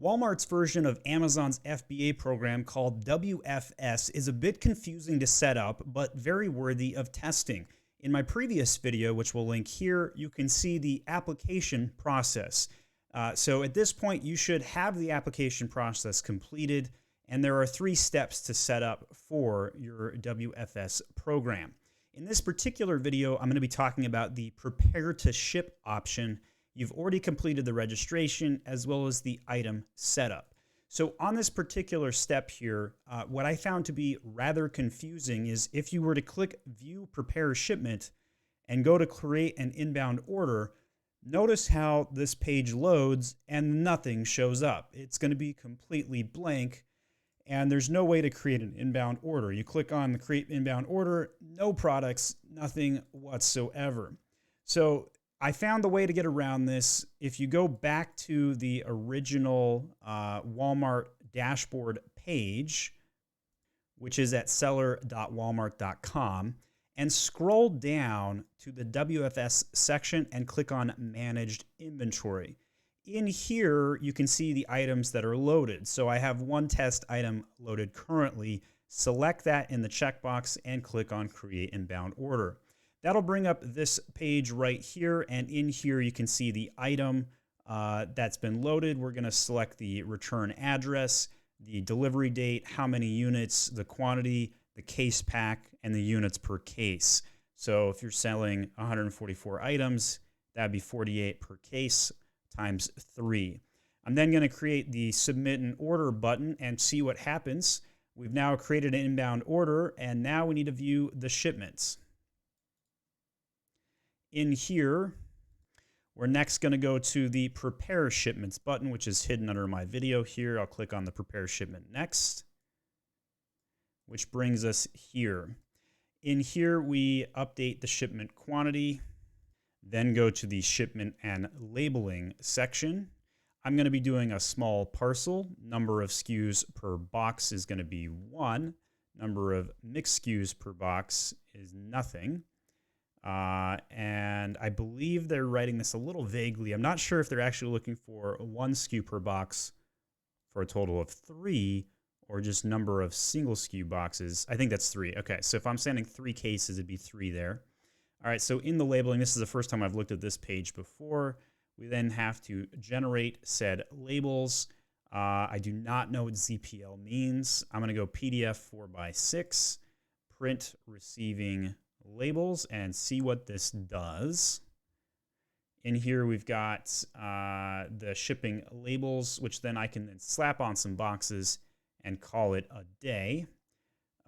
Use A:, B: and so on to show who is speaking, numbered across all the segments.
A: Walmart's version of Amazon's FBA program called WFS is a bit confusing to set up, but very worthy of testing. In my previous video, which we'll link here, you can see the application process. So at this point, you should have the application process completed, and there are 3 steps to set up for your WFS program. In this particular video, I'm going to be talking about the prepare to ship option. You've already completed the registration as well as the item setup. So on this particular step here, what I found to be rather confusing is if you were to click View Prepare Shipment and go to create an inbound order, notice how this page loads and nothing shows up. It's going to be completely blank and there's no way to create an inbound order. You click on the Create Inbound Order, no products, nothing whatsoever. So I found the way to get around this. If you go back to the original Walmart dashboard page, which is at seller.walmart.com, and scroll down to the WFS section and click on Managed Inventory. In here, you can see the items that are loaded. So I have one test item loaded currently. Select that in the checkbox and click on Create Inbound Order. That'll bring up this page right here, and in here you can see the item that's been loaded. We're going to select the return address, the delivery date, how many units, the quantity, the case pack, and the units per case. So if you're selling 144 items, that'd be 48 per case times 3. I'm then going to create the Submit an Order button and see what happens. We've now created an inbound order, and now we need to view the shipments. In here, we're next going to go to the Prepare Shipments button, which is hidden under my video here. I'll click on the Prepare Shipment next, which brings us here. In here, we update the shipment quantity, then go to the Shipment and Labeling section. I'm going to be doing a small parcel. Number of SKUs per box is going to be 1. Number of mixed SKUs per box is nothing. And I believe they're writing this a little vaguely. I'm not sure if they're actually looking for 1 SKU per box for a total of 3 or just number of single SKU boxes. I think that's 3. Okay, so if I'm sending 3 cases, it'd be 3 there. All right, so in the labeling, this is the first time I've looked at this page before. We then have to generate said labels. I do not know what ZPL means. I'm going to go PDF 4x6, print receiving labels, and see what this does. In here we've got the shipping labels, which then I can then slap on some boxes and call it a day.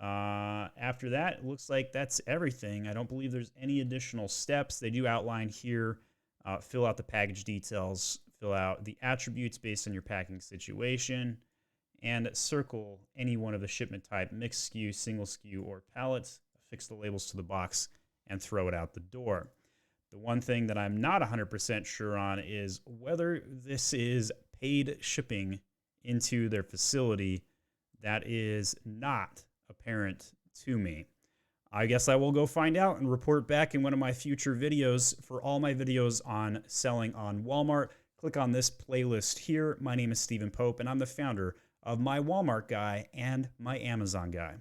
A: After that, it looks like that's everything. I don't believe there's any additional steps. They do outline here, fill out the package details, fill out the attributes based on your packing situation, and circle any one of the shipment type, mixed SKU, single SKU, or pallets. Fix the labels to the box, and throw it out the door. The one thing that I'm not 100% sure on is whether this is paid shipping into their facility. That is not apparent to me. I guess I will go find out and report back in one of my future videos. For all my videos on selling on Walmart, click on this playlist here. My name is Stephen Pope, and I'm the founder of My Walmart Guy and My Amazon Guy.